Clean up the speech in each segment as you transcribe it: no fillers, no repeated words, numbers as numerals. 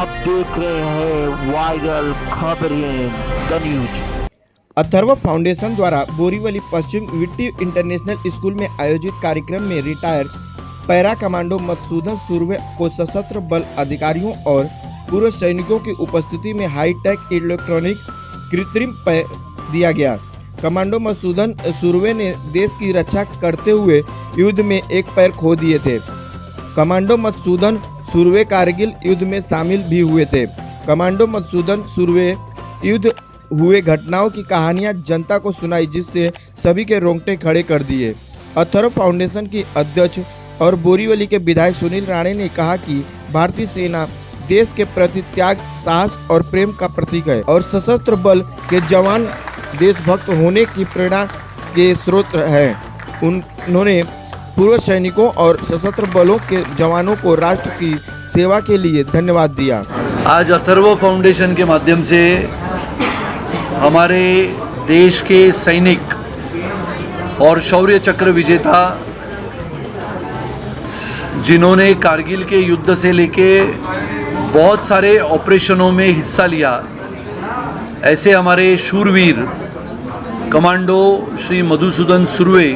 आप देख रहे हैं वायरल खबरें द न्यूज। अथर्व फाउंडेशन द्वारा बोरीवली पश्चिम विट्टी इंटरनेशनल स्कूल में आयोजित कार्यक्रम में retire para commando Madhusudan Surve को सशस्त्र बल अधिकारियों और पूर्व सैनिकों की उपस्थिति में हाईटेक इलेक्ट्रॉनिक कृत्रिम पैर दिया गया। कमांडो मधुसूदन सुरवे ने देश की रक्षा करते हुए युद्ध में एक पैर खो दिए थे। कमांडो मधुसूदन सुरवे कारगिल युद्ध में शामिल भी हुए थे। कमांडो मधुसूदन सुरवे युद्ध हुए घटनाओं की कहानियां जनता को सुनाई, जिससे सभी के रोंगटे खड़े कर दिए। अथर्व फाउंडेशन की अध्यक्ष और बोरीवली के विधायक सुनील राणे ने कहा कि भारतीय सेना देश के प्रति त्याग, साहस और प्रेम का प्रतीक है और सशस्त्र बल के जवान देशभक्त होने की प्रेरणा के स्रोत हैं। उन्होंने पूर्व सैनिकों और सशस्त्र बलों के जवानों को राष्ट्र की सेवा के लिए धन्यवाद दिया। आज अथर्व फाउंडेशन के माध्यम से हमारे देश के सैनिक और शौर्य चक्र विजेता, जिन्होंने कारगिल के युद्ध से लेके बहुत सारे ऑपरेशनों में हिस्सा लिया, ऐसे हमारे शूरवीर कमांडो श्री मधुसूदन सुरवे,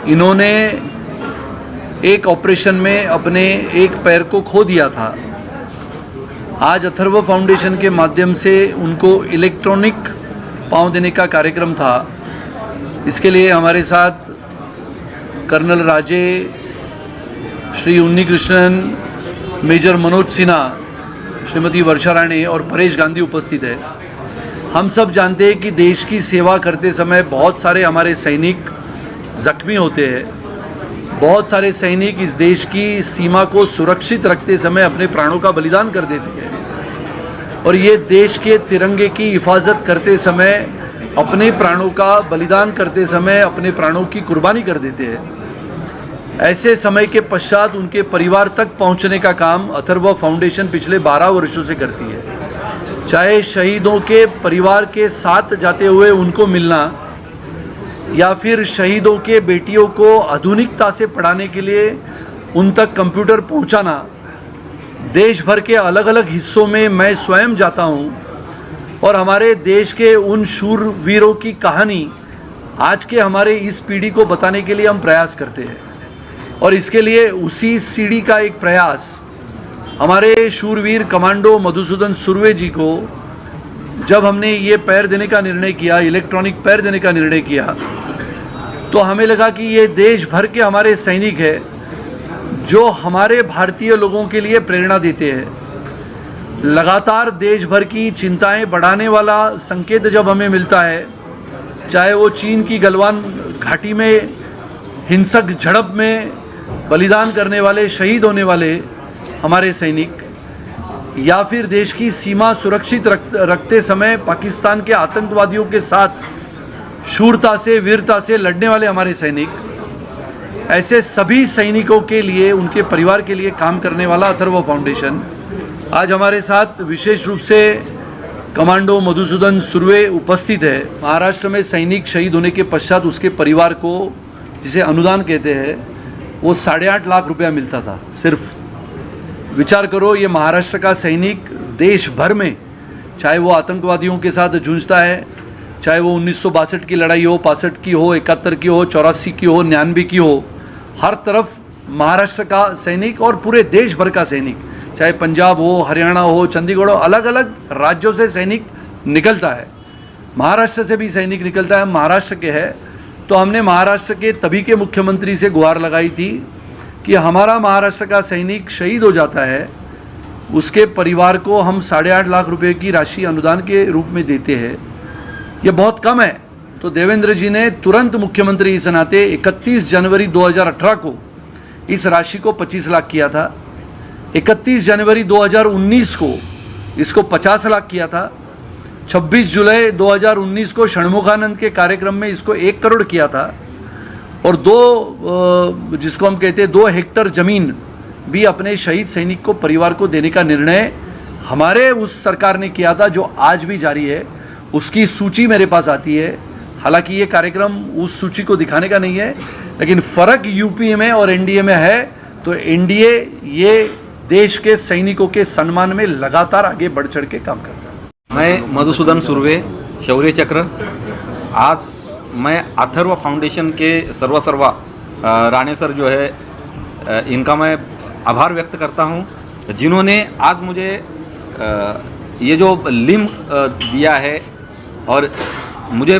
इन्होंने एक ऑपरेशन में अपने एक पैर को खो दिया था। आज अथर्व फाउंडेशन के माध्यम से उनको इलेक्ट्रॉनिक पाँव देने का कार्यक्रम था। इसके लिए हमारे साथ कर्नल राजे, श्री उन्नी कृष्णन, मेजर मनोज सिन्हा, श्रीमती वर्षा राणे और परेश गांधी उपस्थित है। हम सब जानते हैं कि देश की सेवा करते समय बहुत सारे हमारे सैनिक जख्मी होते हैं। बहुत सारे सैनिक इस देश की सीमा को सुरक्षित रखते समय अपने प्राणों का बलिदान कर देते हैं और ये देश के तिरंगे की हिफाजत करते समय, अपने प्राणों का बलिदान करते समय अपने प्राणों की कुर्बानी कर देते हैं। ऐसे समय के पश्चात उनके परिवार तक पहुंचने का काम अथर्व फाउंडेशन पिछले 12 वर्षों से करती है। चाहे शहीदों के परिवार के साथ जाते हुए उनको मिलना, या फिर शहीदों के बेटियों को आधुनिकता से पढ़ाने के लिए उन तक कंप्यूटर पहुंचाना। देश भर के अलग अलग हिस्सों में मैं स्वयं जाता हूं और हमारे देश के उन शूरवीरों की कहानी आज के हमारे इस पीढ़ी को बताने के लिए हम प्रयास करते हैं। और इसके लिए उसी सीढ़ी का एक प्रयास हमारे शूरवीर कमांडो मधुसूदन सुरवे जी को, जब हमने ये पैर देने का निर्णय किया, इलेक्ट्रॉनिक पैर देने का निर्णय किया, तो हमें लगा कि ये देश भर के हमारे सैनिक हैं जो हमारे भारतीय लोगों के लिए प्रेरणा देते हैं। लगातार देश भर की चिंताएं बढ़ाने वाला संकेत जब हमें मिलता है, चाहे वो चीन की गलवान घाटी में हिंसक झड़प में बलिदान करने वाले, शहीद होने वाले हमारे सैनिक, या फिर देश की सीमा सुरक्षित रखते समय पाकिस्तान के आतंकवादियों के साथ शूरता से, वीरता से लड़ने वाले हमारे सैनिक, ऐसे सभी सैनिकों के लिए, उनके परिवार के लिए काम करने वाला अथर्व फाउंडेशन आज हमारे साथ विशेष रूप से कमांडो मधुसूदन सुरवे उपस्थित है। महाराष्ट्र में सैनिक शहीद होने के पश्चात उसके परिवार को, जिसे अनुदान कहते हैं, वो 8.5 लाख रुपया मिलता था। सिर्फ विचार करो, ये महाराष्ट्र का सैनिक देश भर में, चाहे वो आतंकवादियों के साथ जूझता है, चाहे वो 1962 की लड़ाई हो, 65 की हो, 71 की हो, 84 की हो, 99 की हो, हर तरफ महाराष्ट्र का सैनिक और पूरे देश भर का सैनिक, चाहे पंजाब हो, हरियाणा हो, चंडीगढ़ हो, अलग अलग राज्यों से सैनिक निकलता है। महाराष्ट्र से भी सैनिक निकलता है। महाराष्ट्र के है तो हमने महाराष्ट्र के तभी के मुख्यमंत्री से गुहार लगाई थी कि हमारा महाराष्ट्र का सैनिक शहीद हो जाता है, उसके परिवार को हम 8.5 लाख रुपए की राशि अनुदान के रूप में देते हैं। ये बहुत कम है। तो देवेंद्र जी ने तुरंत मुख्यमंत्री इस नाते 31 जनवरी 2018 को इस राशि को 25 लाख किया था। 31 जनवरी 2019 को इसको 50 लाख किया था। 26 जुलाई 2019 को षणमुखानंद के कार्यक्रम में इसको 1 करोड़ किया था। और जिसको हम कहते हैं 2 हेक्टर ज़मीन भी अपने शहीद सैनिक को, परिवार को देने का निर्णय हमारे उस सरकार ने किया था, जो आज भी जारी है। उसकी सूची मेरे पास आती है। हालांकि ये कार्यक्रम उस सूची को दिखाने का नहीं है, लेकिन फ़र्क यूपी में और एनडीए में है। तो एनडीए ये देश के सैनिकों के सम्मान में लगातार आगे बढ़ चढ़ के काम करता है। मैं मधुसूदन सुर्वे, शौर्य चक्र। आज मैं अथर्व फाउंडेशन के सर्वा राणे सर जो है इनका मैं आभार व्यक्त करता हूं, जिन्होंने आज मुझे ये जो लिम दिया है और मुझे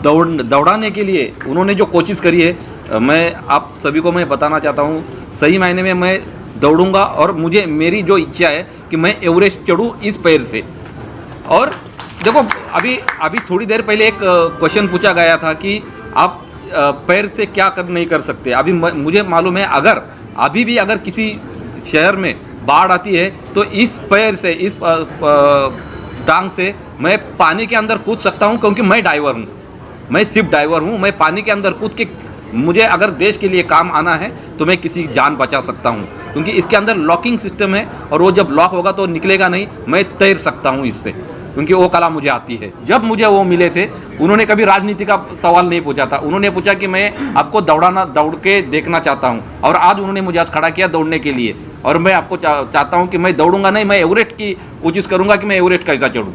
दौड़ाने के लिए उन्होंने जो कोशिश करी है, मैं आप सभी को मैं बताना चाहता हूं, सही मायने में मैं दौड़ूंगा और मेरी जो इच्छा है कि मैं एवरेस्ट चढ़ूं इस पैर से। और देखो अभी थोड़ी देर पहले एक क्वेश्चन पूछा गया था कि आप पैर से क्या नहीं कर सकते। अभी मुझे मालूम है, अभी भी अगर किसी शहर में बाढ़ आती है तो इस पैर से, इस टांग से मैं पानी के अंदर कूद सकता हूं, क्योंकि मैं डाइवर हूं, मैं सिर्फ डाइवर हूं। मैं पानी के अंदर कूद के मुझे अगर देश के लिए काम आना है तो मैं किसी की जान बचा सकता हूं, क्योंकि इसके अंदर लॉकिंग सिस्टम है और वो जब लॉक होगा तो निकलेगा नहीं। मैं तैर सकता हूं इससे, क्योंकि वो कला मुझे आती है। जब मुझे वो मिले थे, उन्होंने कभी राजनीति का सवाल नहीं पूछा था। उन्होंने पूछा कि मैं आपको दौड़ के देखना चाहता हूं, और आज उन्होंने मुझे आज खड़ा किया दौड़ने के लिए। और मैं आपको चाहता हूं कि मैं दौड़ूंगा नहीं, मैं एवरेस्ट की कोशिश करूंगा कि मैं एवरेस्ट कैसा चढ़ूं।